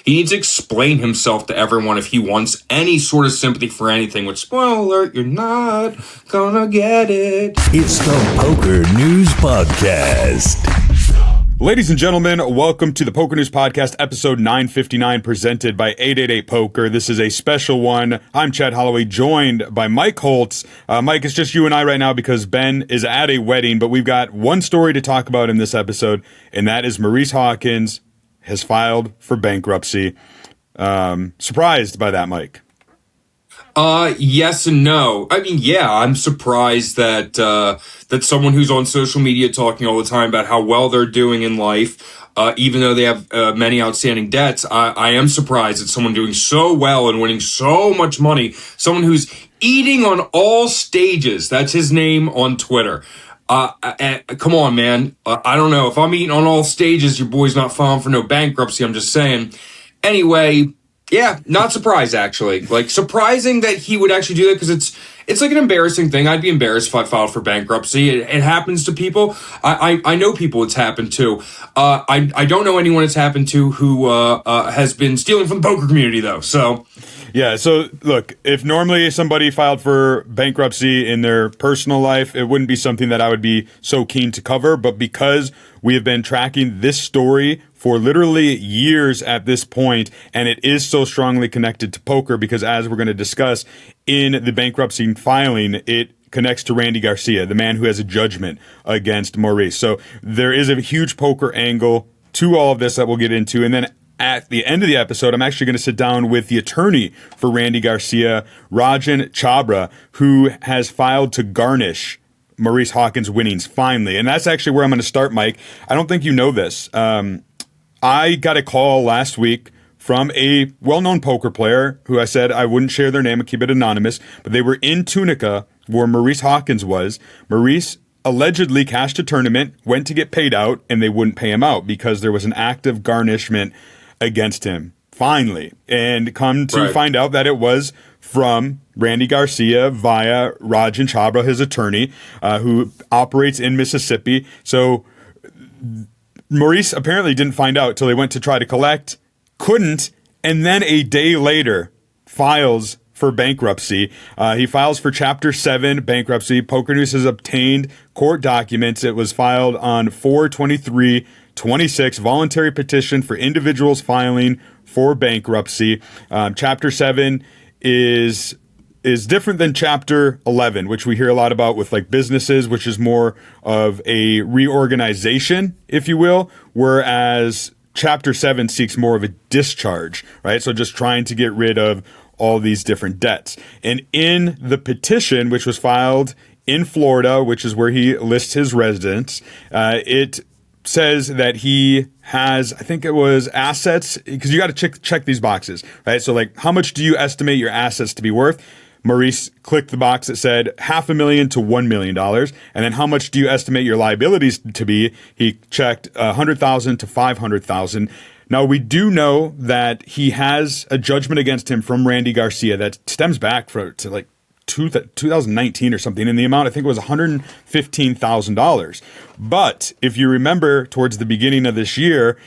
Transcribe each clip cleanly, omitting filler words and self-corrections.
He needs to explain himself to everyone if he wants any sort of sympathy for anything, which, spoiler alert, you're not gonna get it. It's the Poker News Podcast. Ladies and gentlemen, welcome to the Poker News Podcast, episode 959, presented by 888 Poker. This is a special one. I'm Chad Holloway, joined by Mike Holtz. Mike, it's just you and I right now because Ben is at a wedding, but we've got one story to talk about in this episode, and that is Maurice Hawkins has filed for bankruptcy. Surprised by that, Mike? Yes and no. I mean, yeah, I'm surprised that that someone who's on social media talking all the time about how well they're doing in life, even though they have many outstanding debts, I am surprised that someone doing so well and winning so much money, someone who's eating on all stages, that's his name on Twitter. Come on, man. I don't know. If I'm eating on all stages, your boy's not filing for no bankruptcy. I'm just saying. Anyway, yeah, not surprised, actually. Like, surprising that he would actually do that, because it's like an embarrassing thing. I'd be embarrassed if I filed for bankruptcy. It happens to people. I know people it's happened to. I don't know anyone it's happened to who has been stealing from the poker community, though. So... Yeah, so look, if normally somebody filed for bankruptcy in their personal life, it wouldn't be something that I would be so keen to cover. But because we have been tracking this story for literally years at this point, and it is so strongly connected to poker, because as we're going to discuss in the bankruptcy filing, it connects to Randy Garcia, the man who has a judgment against Maurice. So there is a huge poker angle to all of this that we'll get into. And then at the end of the episode, I'm actually going to sit down with the attorney for Randy Garcia, Rogen Chhabra, who has filed to garnish Maurice Hawkins' winnings finally. And that's actually where I'm going to start, Mike. I don't think you know this. I got a call last week from a well-known poker player who I said I wouldn't share their name and keep it anonymous, but they were in Tunica where Maurice Hawkins was. Maurice allegedly cashed a tournament, went to get paid out, and they wouldn't pay him out because there was an active garnishment against him, finally. And come to find out that it was from Randy Garcia via Rogen Chhabra, his attorney, who operates in Mississippi. So Maurice apparently didn't find out till he went to try to collect, couldn't, and then a day later files for bankruptcy. He files for Chapter 7 bankruptcy. Poker News has obtained court documents. It was filed on 4/23/26, voluntary petition for individuals filing for bankruptcy. Chapter 7 is different than Chapter 11, which we hear a lot about with like businesses, which is more of a reorganization, if you will, whereas Chapter 7 seeks more of a discharge, right? So just trying to get rid of all these different debts. And in the petition, which was filed in Florida, which is where he lists his residence, it says that he has, I think it was assets, because you got to check these boxes, right? So like, how much do you estimate your assets to be worth? Maurice clicked the box that said $500,000 to $1 million. And then how much do you estimate your liabilities to be? He checked $100,000 to $500,000. Now, we do know that he has a judgment against him from Randy Garcia that stems back to like 2019 or something, and the amount, I think it was $115,000. But if you remember, towards the beginning of this year,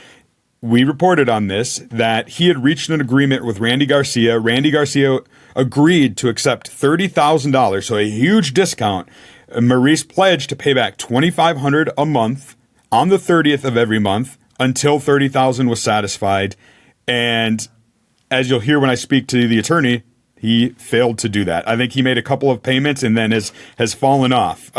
we reported on this, that he had reached an agreement with Randy Garcia. Randy Garcia agreed to accept $30,000, so a huge discount. Maurice pledged to pay back $2,500 a month on the 30th of every month until $30,000 was satisfied. And as you'll hear when I speak to the attorney, he failed to do that. I think he made a couple of payments and then has fallen off,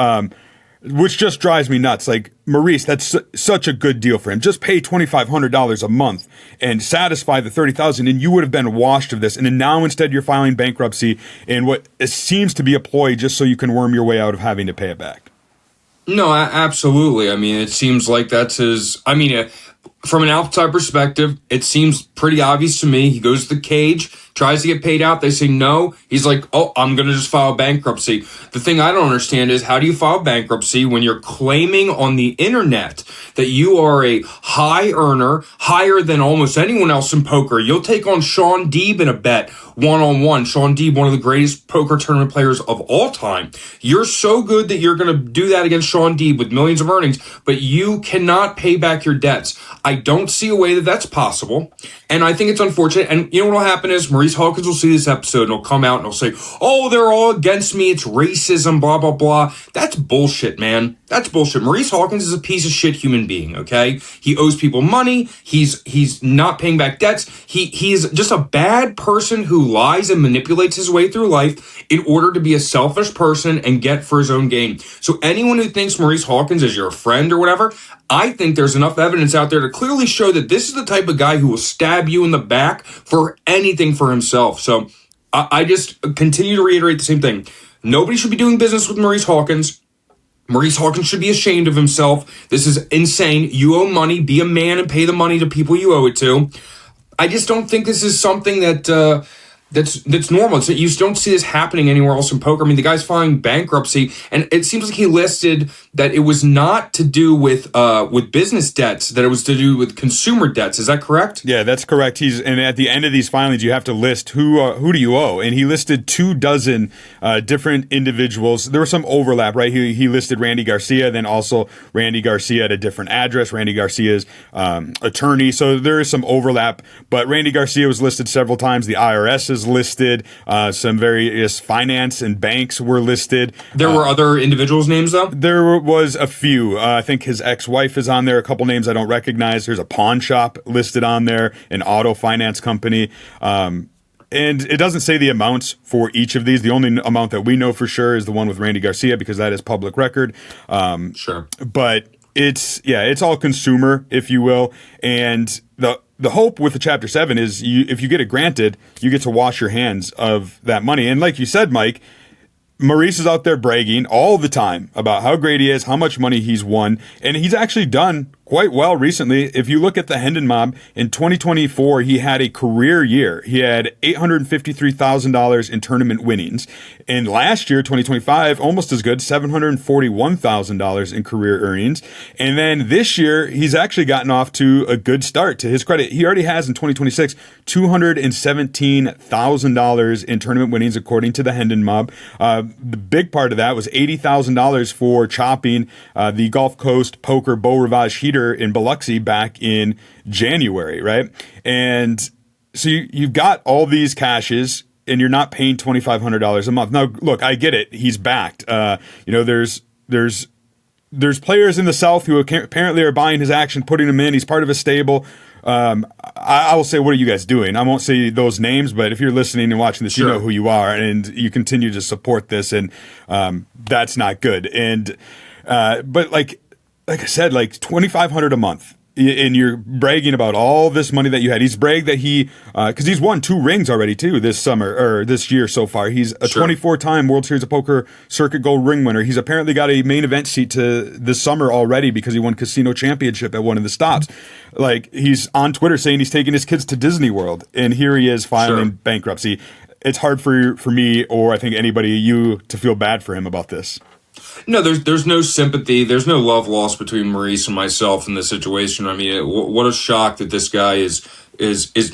which just drives me nuts. Like, Maurice, that's such a good deal for him. Just pay $2,500 a month and satisfy the $30,000, and you would have been washed of this. And then now instead you're filing bankruptcy in what seems to be a ploy just so you can worm your way out of having to pay it back. No, absolutely. I mean, it seems like that's his... from an outside perspective, it seems pretty obvious to me. He goes to the cage, tries to get paid out. They say no. He's like, oh, I'm going to just file bankruptcy. The thing I don't understand is, how do you file bankruptcy when you're claiming on the internet that you are a high earner, higher than almost anyone else in poker? You'll take on Sean Deeb in a bet one-on-one. Sean Deeb, one of the greatest poker tournament players of all time. You're so good that you're going to do that against Sean Deeb with millions of earnings, but you cannot pay back your debts. I don't see a way that that's possible, and I think it's unfortunate. And you know what will happen is Maurice Hawkins will see this episode and he'll come out and he'll say, oh, they're all against me, it's racism, blah, blah, blah. That's bullshit, man. That's bullshit. Maurice Hawkins is a piece of shit human being, okay? He owes people money. He's not paying back debts. He's just a bad person who lies and manipulates his way through life in order to be a selfish person and get for his own gain. So anyone who thinks Maurice Hawkins is your friend or whatever, I think there's enough evidence out there to clearly show that this is the type of guy who will stab you in the back for anything for himself. So I just continue to reiterate the same thing. Nobody should be doing business with Maurice Hawkins. Maurice Hawkins should be ashamed of himself. This is insane. You owe money. Be a man and pay the money to people you owe it to. I just don't think this is something that that's normal. So you don't see this happening anywhere else in poker. I mean, the guy's filing bankruptcy, and it seems like he listed that it was not to do with business debts, that it was to do with consumer debts. Is that correct? Yeah, that's correct. And at the end of these filings, you have to list who do you owe, and he listed 24 different individuals. There was some overlap, right? He listed Randy Garcia, then also Randy Garcia at a different address. Randy Garcia's attorney, so there is some overlap. But Randy Garcia was listed several times. The IRS is listed. Some various finance and banks were listed. There were other individuals' names, though? There was a few. I think his ex-wife is on there. A couple names I don't recognize. There's a pawn shop listed on there, an auto finance company. And it doesn't say the amounts for each of these. The only amount that we know for sure is the one with Randy Garcia, because that is public record. Sure. But it's all consumer, if you will. And the hope with the Chapter 7 is if you get it granted, you get to wash your hands of that money. And like you said, Mike, Maurice is out there bragging all the time about how great he is, how much money he's won, and he's actually done quite well recently. If you look at the Hendon Mob, in 2024, he had a career year. He had $853,000 in tournament winnings. And last year, 2025, almost as good, $741,000 in career earnings. And then this year, he's actually gotten off to a good start. To his credit, he already has in 2026 $217,000 in tournament winnings, according to the Hendon Mob. The big part of that was $80,000 for chopping the Gulf Coast Poker Beau Rivage heater in Biloxi back in January, right? And so you've got all these cashes, and you're not paying $2,500 a month. Now, look, I get it. He's backed. There's players in the South who apparently are buying his action, putting him in. He's part of a stable. I will say, what are you guys doing? I won't say those names, but if you're listening and watching this, Sure. You know who you are, and you continue to support this, and that's not good. And but like I said, like $2,500 a month, and you're bragging about all this money that you had. He's bragged that because he's won 2 rings already too this summer or this year so far. He's a 24-time World Series of Poker Circuit Gold ring winner. He's apparently got a main event seat to this summer already because he won Casino Championship at one of the stops. Like, he's on Twitter saying he's taking his kids to Disney World, and here he is filing bankruptcy. It's hard for me, or I think anybody, to feel bad for him about this. No, there's no sympathy. There's no love lost between Maurice and myself in this situation. I mean, what a shock that this guy is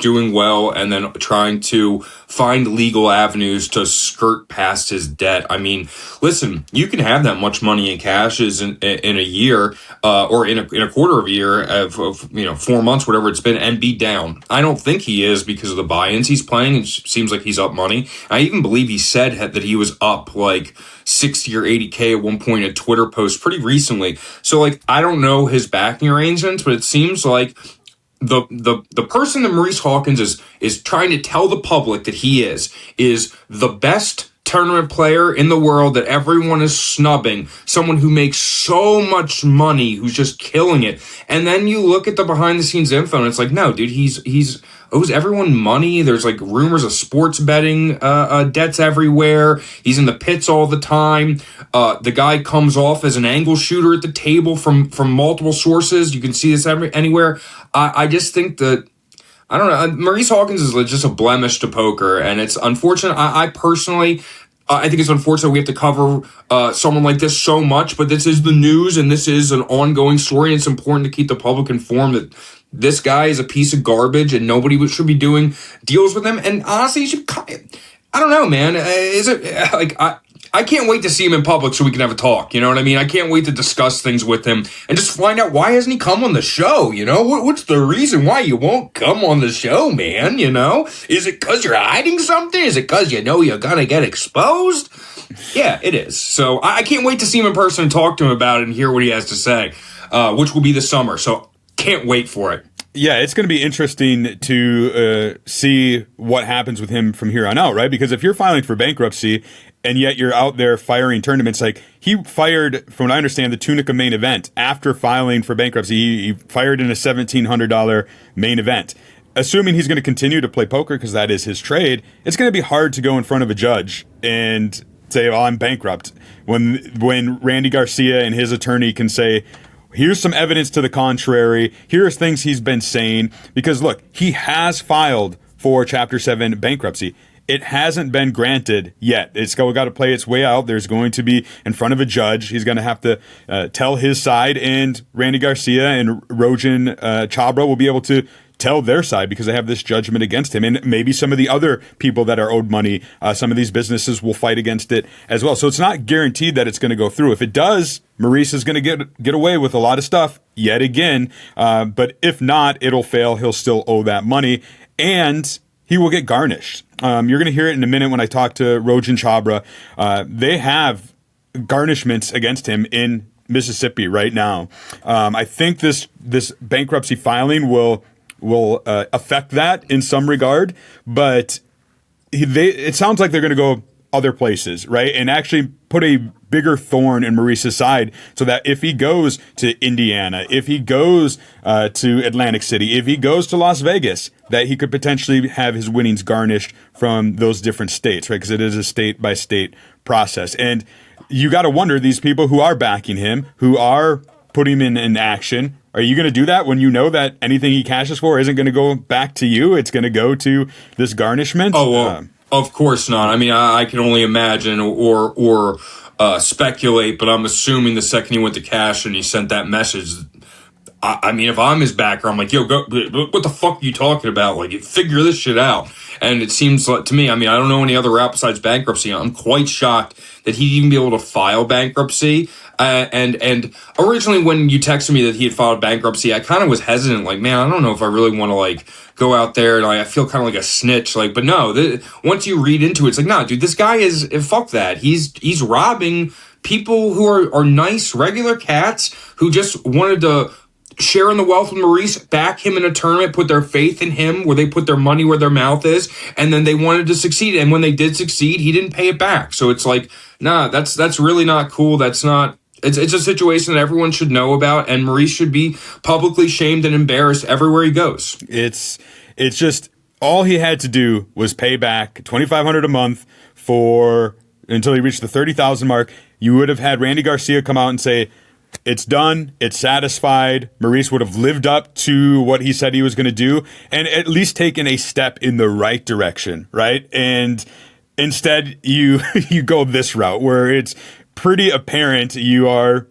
doing well and then trying to find legal avenues to skirt past his debt. I mean, listen, you can have that much money in cash in a year or in a quarter of a year of 4 months, whatever it's been, and be down. I don't think he is because of the buy-ins he's playing. It seems like he's up money. I even believe he said that he was up like 60 or 80K at one point, a Twitter post pretty recently. So, like, I don't know his backing arrangements, but it seems like the person that Maurice Hawkins is trying to tell the public that he is the best tournament player in the world that everyone is snubbing, someone who makes so much money, who's just killing it. And then you look at the behind the scenes info and it's like, no, dude, he's owes everyone money. There's like rumors of sports betting debts everywhere. He's in the pits all the time. The guy comes off as an angle shooter at the table from multiple sources. You can see this anywhere. I just think that I don't know. Maurice Hawkins is just a blemish to poker, and it's unfortunate. I personally, I think it's unfortunate we have to cover someone like this so much, but this is the news, and this is an ongoing story, and it's important to keep the public informed that this guy is a piece of garbage, and nobody should be doing deals with him. And honestly, you should. I don't know, man. Is it like I can't wait to see him in public so we can have a talk. You know what I mean? I can't wait to discuss things with him and just find out why hasn't he come on the show? You know, what's the reason why you won't come on the show, man? You know, is it because you're hiding something? Is it because you know you're gonna get exposed? Yeah, it is. So I can't wait to see him in person and talk to him about it and hear what he has to say, which will be this summer. So can't wait for it. Yeah, it's going to be interesting to see what happens with him from here on out, right? Because if you're filing for bankruptcy and yet you're out there firing tournaments, like he fired, from what I understand, the Tunica main event after filing for bankruptcy. He fired in a $1,700 main event. Assuming he's going to continue to play poker because that is his trade, it's going to be hard to go in front of a judge and say, "Well, I'm bankrupt." When Randy Garcia and his attorney can say, here's some evidence to the contrary. Here's things he's been saying. Because look, he has filed for Chapter 7 bankruptcy. It hasn't been granted yet. It's got to play its way out. There's going to be in front of a judge. He's going to have to tell his side, and Randy Garcia and Rogen Chhabra will be able to tell their side because they have this judgment against him. And maybe some of the other people that are owed money, some of these businesses will fight against it as well. So it's not guaranteed that it's going to go through. If it does, Maurice is going to get away with a lot of stuff yet again. But if not, it'll fail. He'll still owe that money, and he will get garnished. You're going to hear it in a minute when I talk to Rogen Chhabra. They have garnishments against him in Mississippi right now. I think this bankruptcy filing will affect that in some regard, but it sounds like they're going to go other places, right? And actually put a bigger thorn in Maurice's side so that if he goes to Indiana, if he goes to Atlantic City, if he goes to Las Vegas, that he could potentially have his winnings garnished from those different states, right? Because it is a state-by-state process. And you got to wonder, these people who are backing him, who are putting him in action, are you going to do that when you know that anything he cashes for isn't going to go back to you? It's going to go to this garnishment? Oh, well, of course not. I mean, I can only imagine or speculate, but I'm assuming the second he went to cash and he sent that message, I mean, if I'm his backer, I'm like, yo, go, what the fuck are you talking about? Like, figure this shit out. And it seems like, to me, I mean, I don't know any other route besides bankruptcy. I'm quite shocked that he'd even be able to file bankruptcy. And originally when you texted me that he had filed bankruptcy, I kind of was hesitant. Like, man, I don't know if I really want to, like, go out there and I feel kind of like a snitch. Like, but no, once you read into it, it's like, nah, dude, this guy is, fuck that. He's robbing people who are nice, regular cats who just wanted to share in the wealth with Maurice, back him in a tournament, put their faith in him, where they put their money where their mouth is, and then they wanted to succeed. And when they did succeed, he didn't pay it back. So it's like, nah, that's really not cool. That's not. It's a situation that everyone should know about, and Maurice should be publicly shamed and embarrassed everywhere he goes. It's just all he had to do was pay back $2,500 a month until he reached the 30,000 mark. You would have had Randy Garcia come out and say, it's done, it's satisfied. Maurice would have lived up to what he said he was going to do and at least taken a step in the right direction, right? And instead, you go this route where it's pretty apparent you are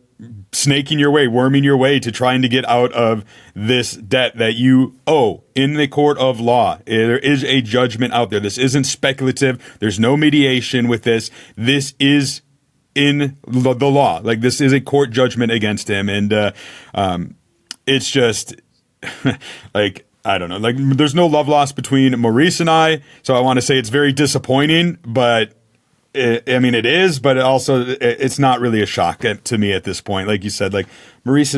snaking your way, worming your way to trying to get out of this debt that you owe in the court of law. There is a judgment out there. This isn't speculative. There's no mediation with this. This is in the law. Like, this is a court judgment against him. And it's just like, I don't know, like, there's no love lost between Maurice and I. So I want to say it's very disappointing, but it is, but it's not really a shock to me at this point. Like you said, like, Maurice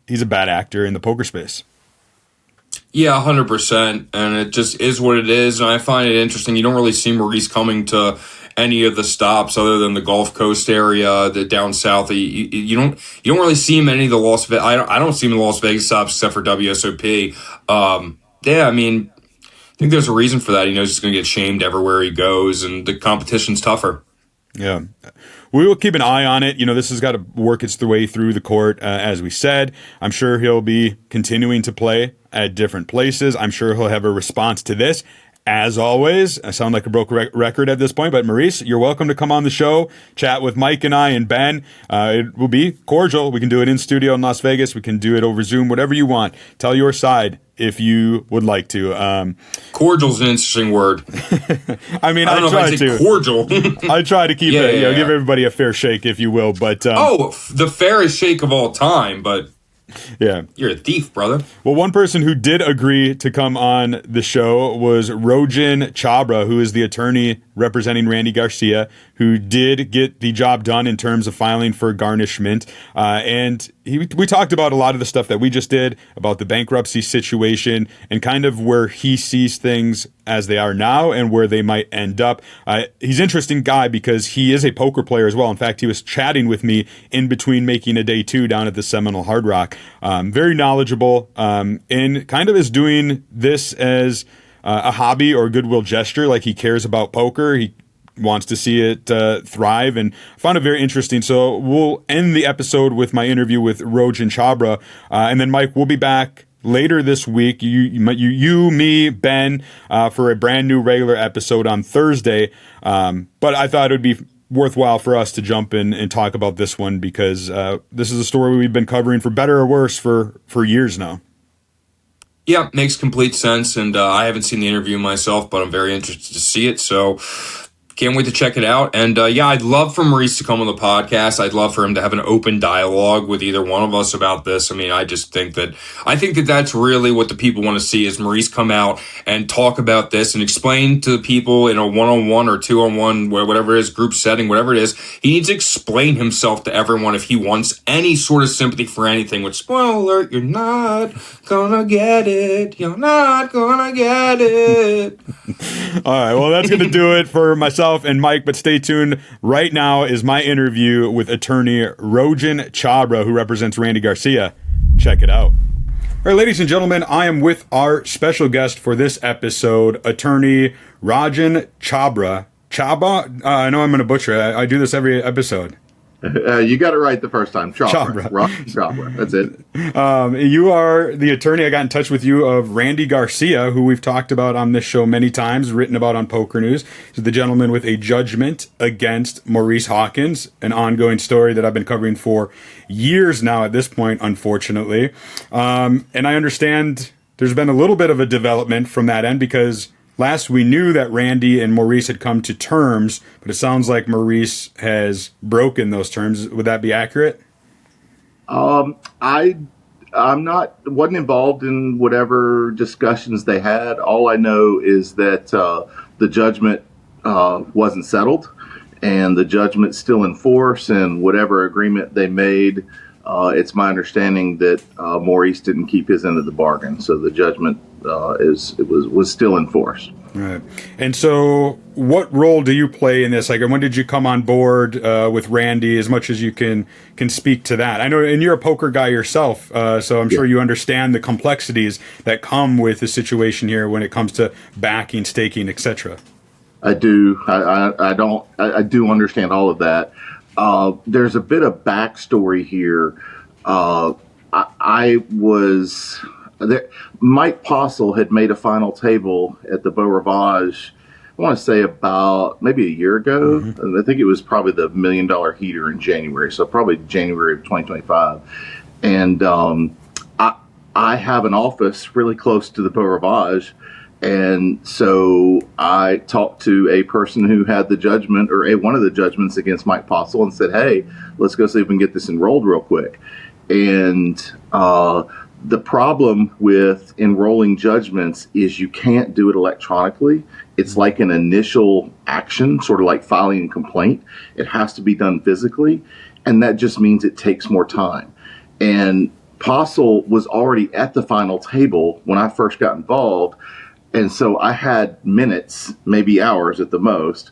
he's a bad actor in the poker space. Yeah, 100%. And it just is what it is. And I find it interesting. You don't really see Maurice coming to any of the stops other than the Gulf Coast area, the down south. You don't really see him at any of the Las Vegas. I don't see him in the Las Vegas stops except for WSOP. Yeah, I mean, I think there's a reason for that. He knows he's going to get shamed everywhere he goes, and the competition's tougher. Yeah. We will keep an eye on it. This has got to work its way through the court, as we said. I'm sure he'll be continuing to play. at different places. I'm sure he'll have a response to this. As always, I sound like a broken record at this point, but Maurice, you're welcome to come on the show, chat with Mike and I and Ben. It will be cordial. We can do it in studio in Las Vegas. We can do it over Zoom, whatever you want. Tell your side if you would like to. Cordial's an interesting word. I mean, I don't know if I'd say cordial. I try to keep it, give everybody a fair shake, if you will. But the fairest shake of all time, but. Yeah. You're a thief, brother. Well, one person who did agree to come on the show was Rogen Chhabra, who is the attorney representing Randy Garcia, who did get the job done in terms of filing for garnishment. And we talked about a lot of the stuff that we just did, about the bankruptcy situation and kind of where he sees things as they are now and where they might end up. He's an interesting guy because he is a poker player as well. In fact, he was chatting with me in between making a day 2 down at the Seminole Hard Rock. Very knowledgeable and kind of is doing this as a hobby or a goodwill gesture. Like, he cares about poker. He wants to see it thrive, and I found it very interesting. So we'll end the episode with my interview with Rogen Chhabra, and then Mike, we'll be back later this week, you, me, Ben, for a brand new regular episode on Thursday. But I thought it would be worthwhile for us to jump in and talk about this one because this is a story we've been covering for better or worse for years now. Yeah, makes complete sense, and I haven't seen the interview myself, but I'm very interested to see it, so can't wait to check it out. And I'd love for Maurice to come on the podcast. I'd love for him to have an open dialogue with either one of us about this. I mean, I think that that's really what the people want to see, is Maurice come out and talk about this and explain to the people in a 1-on-1 or 2-on-1, whatever it is, group setting, whatever it is. He needs to explain himself to everyone if he wants any sort of sympathy for anything, which, spoiler alert, you're not gonna get it. You're not gonna get it. All right, well, that's going to do it for myself and Mike, but stay tuned. Right now is my interview with attorney Rogen Chhabra, who represents Randy Garcia. Check it out. All right, ladies and gentlemen, I am with our special guest for this episode, attorney Rogen Chhabra. I know I'm going to butcher it. I do this every episode. You got it right the first time. Chhabra. That's it. You are the attorney. I got in touch with you of Randy Garcia, who we've talked about on this show many times, written about on Poker News. He's the gentleman with a judgment against Maurice Hawkins, an ongoing story that I've been covering for years now at this point, unfortunately. And I understand there's been a little bit of a development from that end because last we knew that Randy and Maurice had come to terms, but it sounds like Maurice has broken those terms. Would that be accurate? Wasn't involved in whatever discussions they had. All I know is that the judgment wasn't settled, and the judgment's still in force, and whatever agreement they made, it's my understanding that Maurice didn't keep his end of the bargain, so the judgment was still in force. Right. And so what role do you play in this? Like, when did you come on board with Randy, as much as you can speak to that? I know, and you're a poker guy yourself, so I'm sure you understand the complexities that come with the situation here when it comes to backing, staking, etc. I do. I do understand all of that. There's a bit of backstory here. I was there. Mike Postle had made a final table at the Beau Rivage, I want to say about maybe a year ago. Mm-hmm. I think it was probably the $1 million heater in January, so probably January of 2025. And I have an office really close to the Beau Rivage. And so I talked to a person who had the judgment, or one of the judgments against Mike Postle, and said, hey, let's go see if we can get this enrolled real quick. And the problem with enrolling judgments is you can't do it electronically. It's like an initial action, sort of like filing a complaint. It has to be done physically, and that just means it takes more time. And Postle was already at the final table when I first got involved, and so I had minutes, maybe hours at the most,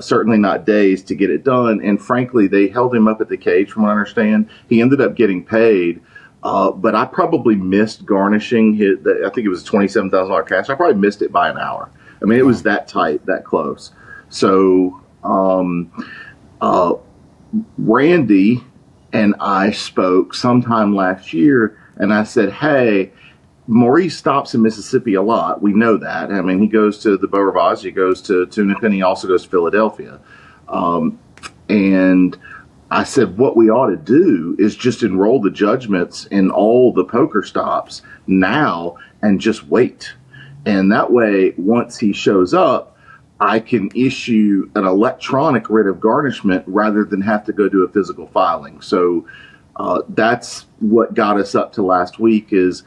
certainly not days, to get it done. And frankly, they held him up at the cage, from what I understand. He ended up getting paid, but I probably missed garnishing I think it was $27,000 cash. I probably missed it by an hour. I mean, it was that tight, that close. So Randy and I spoke sometime last year, and I said, hey, Maurice stops in Mississippi a lot. We know that. I mean, he goes to the Beau Rivage, he goes to Tunica, and he also goes to Philadelphia. And I said, what we ought to do is just enroll the judgments in all the poker stops now and just wait. And that way, once he shows up, I can issue an electronic writ of garnishment rather than have to go do a physical filing. So that's what got us up to last week is,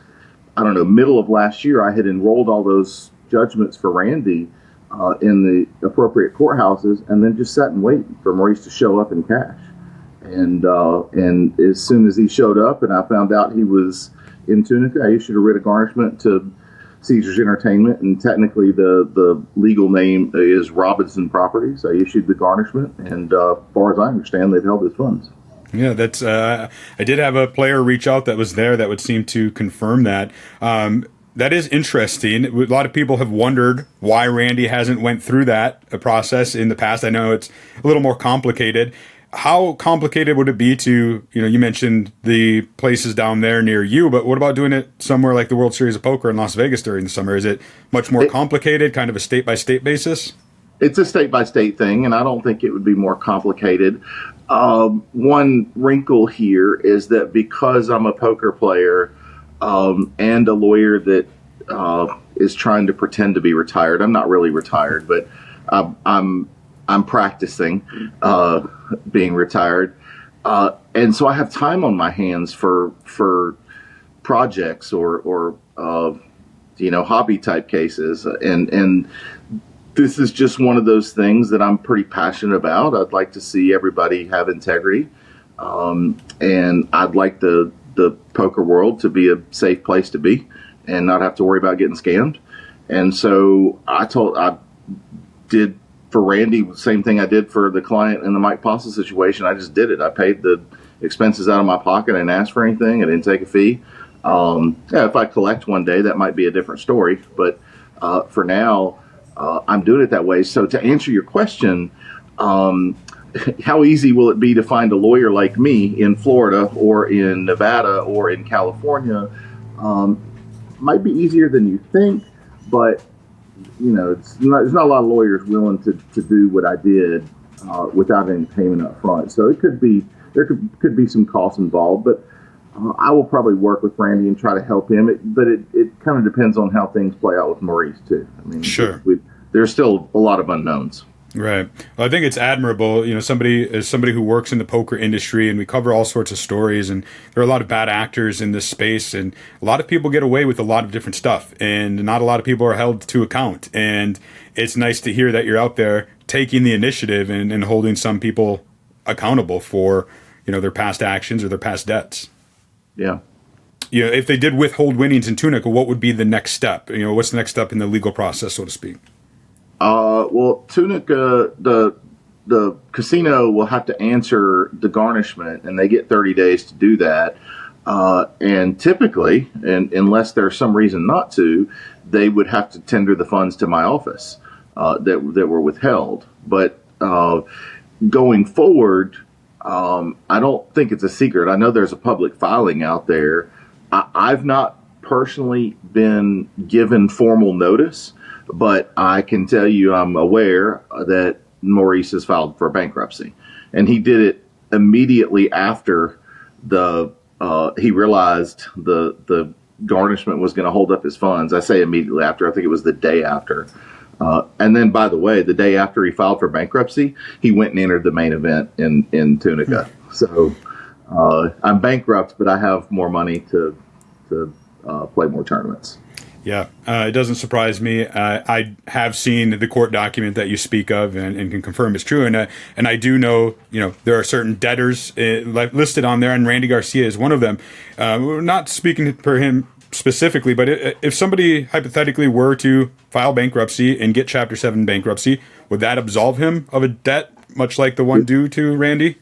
I don't know, middle of last year, I had enrolled all those judgments for Randy in the appropriate courthouses and then just sat and wait for Maurice to show up in cash. And as soon as he showed up and I found out he was in Tunica, I issued a writ of garnishment to Caesars Entertainment, and technically the legal name is Robinson Properties. I issued the garnishment, and as far as I understand, they've held his funds. Yeah, that's. I did have a player reach out that was there that would seem to confirm that. That is interesting. A lot of people have wondered why Randy hasn't went through that process in the past. I know it's a little more complicated. How complicated would it be to, you mentioned the places down there near you, but what about doing it somewhere like the World Series of Poker in Las Vegas during the summer? Is it much more complicated, kind of a state-by-state basis? It's a state-by-state thing, and I don't think it would be more complicated. One wrinkle here is that because I'm a poker player and a lawyer that is trying to pretend to be retired, I'm not really retired, but I'm practicing being retired. And so I have time on my hands for projects or hobby type cases. And this is just one of those things that I'm pretty passionate about. I'd like to see everybody have integrity. And I'd like the poker world to be a safe place to be and not have to worry about getting scammed. And so I did for Randy, same thing I did for the client in the Mike Posse situation. I just did it. I paid the expenses out of my pocket. I didn't ask for anything. I didn't take a fee. If I collect one day, that might be a different story. But for now, I'm doing it that way. So to answer your question, how easy will it be to find a lawyer like me in Florida or in Nevada or in California? Might be easier than you think, but there's not a lot of lawyers willing to do what I did without any payment up front. So there could be some costs involved, but I will probably work with Randy and try to help him. But it kind of depends on how things play out with Maurice too. I mean, sure, there's still a lot of unknowns. Right. Well, I think it's admirable, somebody who works in the poker industry, and we cover all sorts of stories, and there are a lot of bad actors in this space, and a lot of people get away with a lot of different stuff, and not a lot of people are held to account. And it's nice to hear that you're out there taking the initiative and holding some people accountable for, their past actions or their past debts. Yeah. If they did withhold winnings in Tunica, what would be the next step? What's the next step in the legal process, so to speak? Well, Tunica, the casino will have to answer the garnishment, and they get 30 days to do that. And typically, unless there's some reason not to, they would have to tender the funds to my office that were withheld. But going forward, I don't think it's a secret. I know there's a public filing out there. I've not personally been given formal notice, but I can tell you I'm aware that Maurice has filed for bankruptcy. And he did it immediately after he realized the garnishment was going to hold up his funds. I say immediately after. I think it was the day after. And then, by the way, the day after he filed for bankruptcy, he went and entered the main event in Tunica. So I'm bankrupt, but I have more money to play more tournaments. Yeah, it doesn't surprise me. I have seen the court document that you speak of and can confirm it's true. And I do know, there are certain debtors listed on there, and Randy Garcia is one of them. We're not speaking for him specifically, but if somebody hypothetically were to file bankruptcy and get Chapter 7 bankruptcy, would that absolve him of a debt, much like the one due to Randy?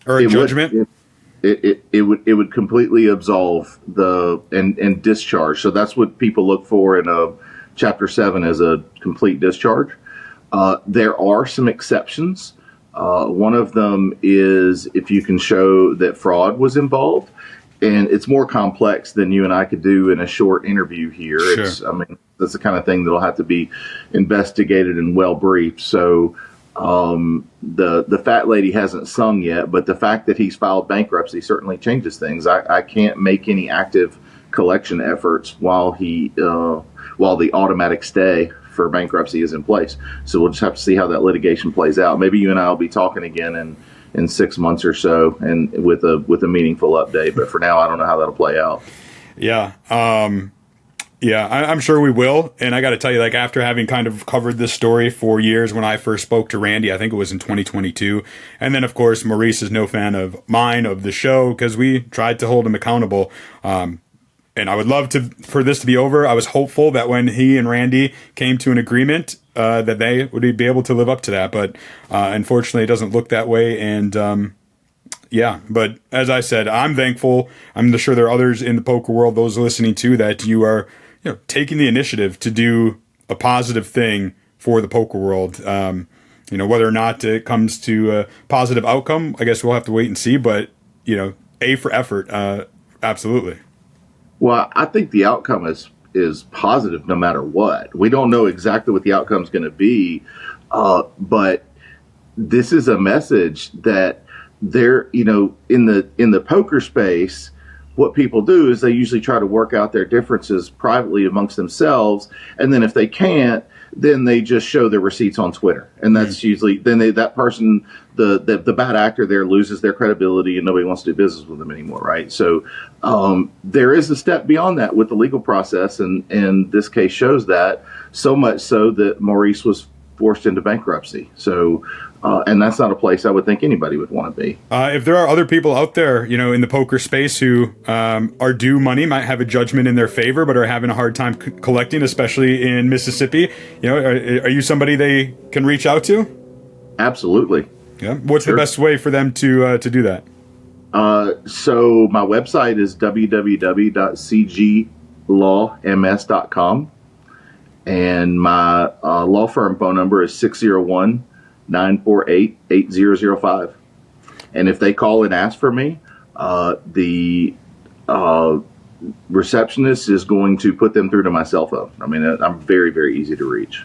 Or a judgment? It would completely absolve and discharge. So that's what people look for in a Chapter 7 as a complete discharge. There are some exceptions. One of them is if you can show that fraud was involved. and it's more complex than you and I could do in a short interview here. Sure. I mean, that's the kind of thing that'll have to be investigated and well briefed. So the fat lady hasn't sung yet, but the fact that he's filed bankruptcy certainly changes things. I can't make any active collection efforts while the automatic stay for bankruptcy is in place. So we'll just have to see how that litigation plays out. Maybe you and I will be talking again in 6 months or so, and with a meaningful update. But for now, I don't know how that'll play out. Yeah. I'm sure we will. And I got to tell you, like, after having kind of covered this story for years, when I first spoke to Randy, I think it was in 2022. And then, of course, Maurice is no fan of mine, of the show, because we tried to hold him accountable. And I would love for this to be over. I was hopeful that when he and Randy came to an agreement, that they would be able to live up to that. But unfortunately, it doesn't look that way. And but as I said, I'm thankful. I'm sure there are others in the poker world, those listening to, that you are taking the initiative to do a positive thing for the poker world. Whether or not it comes to a positive outcome, I guess we'll have to wait and see. But, A for effort, absolutely. Well, I think the outcome is positive no matter what. We don't know exactly what the outcome is going to be, but this is a message that in the poker space, what people do is they usually try to work out their differences privately amongst themselves, and then if they can't, then they just show their receipts on Twitter, and that's usually that person, the bad actor there, loses their credibility, and nobody wants to do business with them anymore, right? So there is a step beyond that with the legal process, and this case shows that, so much so that Maurice was forced into bankruptcy. So. And that's not a place I would think anybody would want to be. If there are other people out there, in the poker space who are due money, might have a judgment in their favor, but are having a hard time collecting, especially in Mississippi, are you somebody they can reach out to? Absolutely. Yeah. What's the best way for them to do that? So my website is www.cglawms.com, and my law firm phone number is 601-948-8005. And if they call and ask for me, the receptionist is going to put them through to my cell phone. I mean, I'm very, very easy to reach.